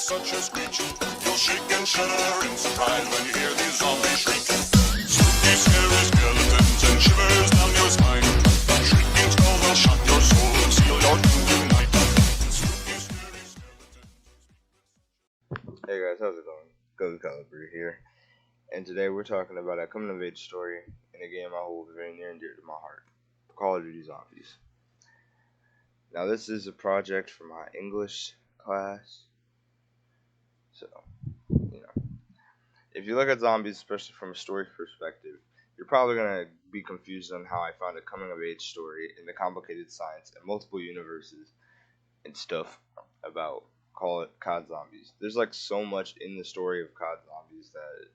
such a screech. You'll shake and shudder in surprise when you hear these zombies shriek. Spooky, scary skeletons and shivers down your spine. Shrieking skulls will shock your soul and seal your doom tonight. Spooky, scary skeletons. Hey guys, how's it going? Go Calibre here, and today we're talking about a coming-of-age story in a game I hold very near and dear to my heart, Call of Duty Zombies. Now this is a project for my English class, so, if you look at zombies, especially from a story perspective, you're probably going to be confused on how I found a coming-of-age story in the complicated science and multiple universes and stuff about COD Zombies. There's like so much in the story of COD Zombies that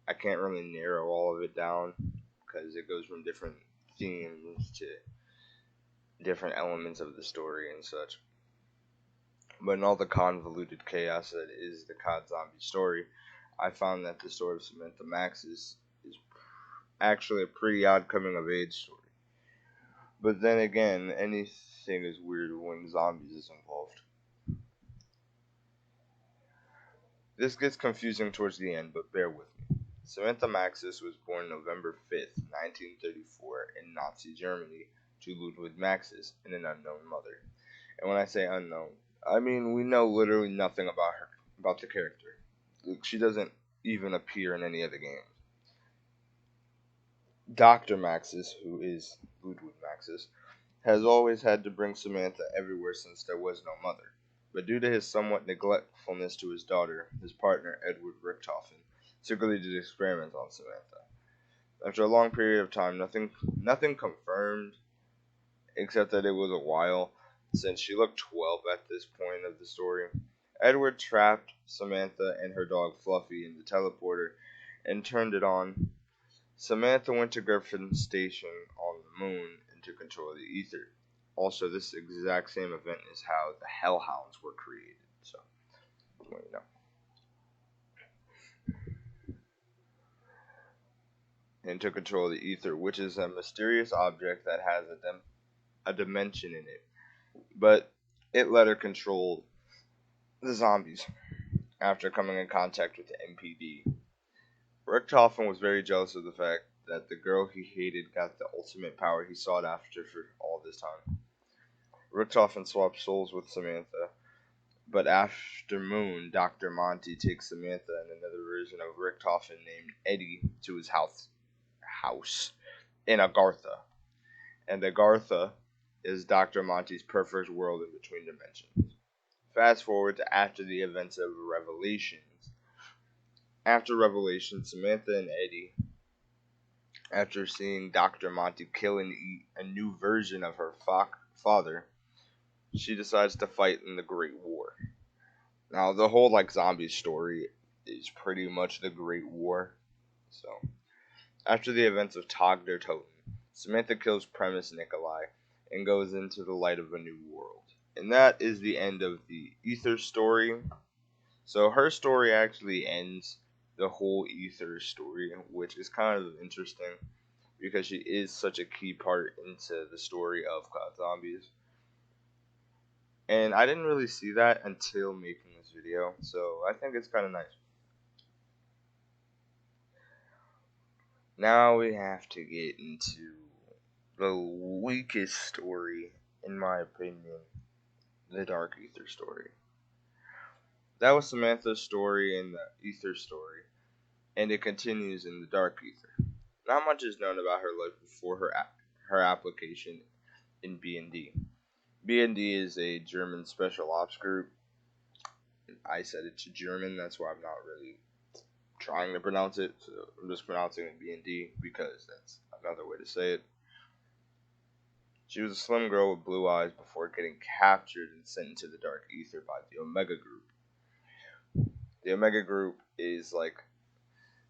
I can't really narrow all of it down because it goes from different themes to different elements of the story and such. But in all the convoluted chaos that is the COD Zombie story, I found that the story of Samantha Maxis is actually a pretty odd coming-of-age story. But then again, anything is weird when zombies is involved. This gets confusing towards the end, but bear with me. Samantha Maxis was born November 5th, 1934 in Nazi Germany to Ludwig Maxis and an unknown mother. And when I say unknown, I mean we know literally nothing about her, about the character. She doesn't even appear in any of the games. Dr. Maxis, who is Ludwig Maxis, has always had to bring Samantha everywhere since there was no mother. But due to his somewhat neglectfulness to his daughter, his partner, Edward Richthofen, secretly did experiments on Samantha. After a long period of time, nothing confirmed, except that it was a while, since she looked 12 at this point of the story. Edward trapped Samantha and her dog Fluffy in the teleporter and turned it on. Samantha went to Griffin Station on the moon and took control of the ether. Also, this exact same event is how the Hellhounds were created. So, well, you know. And took control of the ether, which is a mysterious object that has a dimension in it. But it let her control the zombies after coming in contact with the MPD. Richthofen was very jealous of the fact that the girl he hated got the ultimate power he sought after for all this time. Richthofen swapped souls with Samantha, but after Moon, Dr. Monty takes Samantha and another version of Richthofen named Eddie to his house in Agartha. And Agartha is Dr. Monty's perfect world in between dimensions. Fast forward to after the events of Revelations. After Revelation, Samantha and Eddie, after seeing Dr. Monty kill and eat a new version of her father, she decides to fight in the Great War. Now, the whole zombie story is pretty much the Great War. So, after the events of Tag der Toten, Samantha kills Premise Nikolai and goes into the light of a new world. And that is the end of the Ether story. So her story actually ends the whole Ether story, which is kind of interesting because she is such a key part into the story of COD Zombies. And I didn't really see that until making this video, so I think it's kind of nice. Now we have to get into the weakest story, in my opinion, the Dark Ether story. That was Samantha's story in the Ether story, and it continues in the Dark Ether. Not much is known about her life before her application in B&D. B&D is a German special ops group. I said it's German, that's why I'm not really trying to pronounce it, so I'm just pronouncing it B&D because that's another way to say it. She was a slim girl with blue eyes before getting captured and sent into the Dark Ether by the Omega Group. The Omega Group is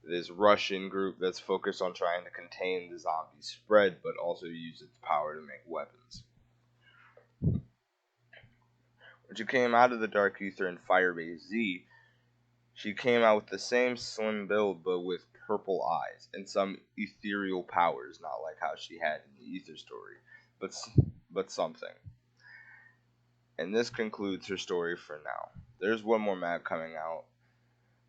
this Russian group that's focused on trying to contain the zombie spread, but also use its power to make weapons. When she came out of the Dark Ether in Firebase Z, she came out with the same slim build, but with purple eyes and some ethereal powers, not like how she had in the Ether story, but something. And this concludes her story for now. There's one more map coming out,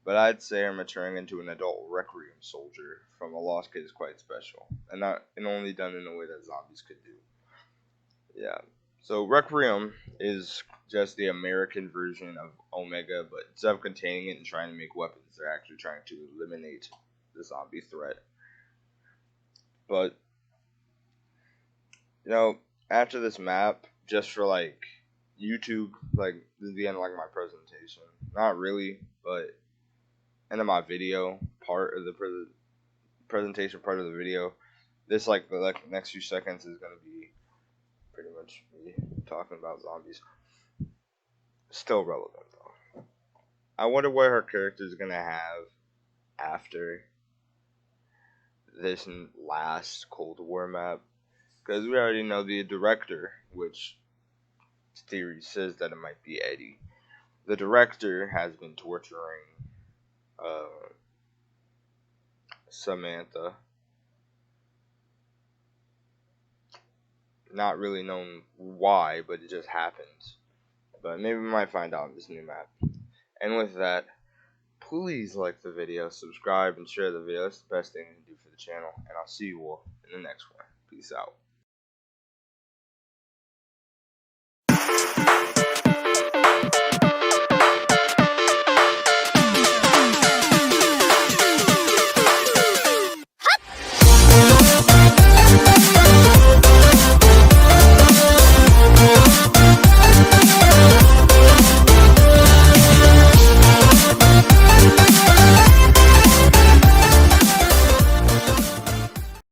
but I'd say her maturing into an adult Requiem soldier from a Lost Kid is quite special, and only done in a way that zombies could do. Yeah. So Requiem is just the American version of Omega, but instead of containing it and trying to make weapons, they're actually trying to eliminate the zombie threat. But after this map, just for like YouTube, like this is the end of like my presentation. Not really, but end of my video part of the presentation part of the video. This like the next few seconds is gonna be pretty much me talking about zombies. Still relevant though. I wonder what her character is gonna have after this last Cold War map, because we already know the director, which theory says that it might be Eddie. The director has been torturing Samantha. Not really known why, but it just happens. But maybe we might find out in this new map. And with that, please like the video, subscribe, and share the video. It's the best thing you can do for the channel. And I'll see you all in the next one. Peace out.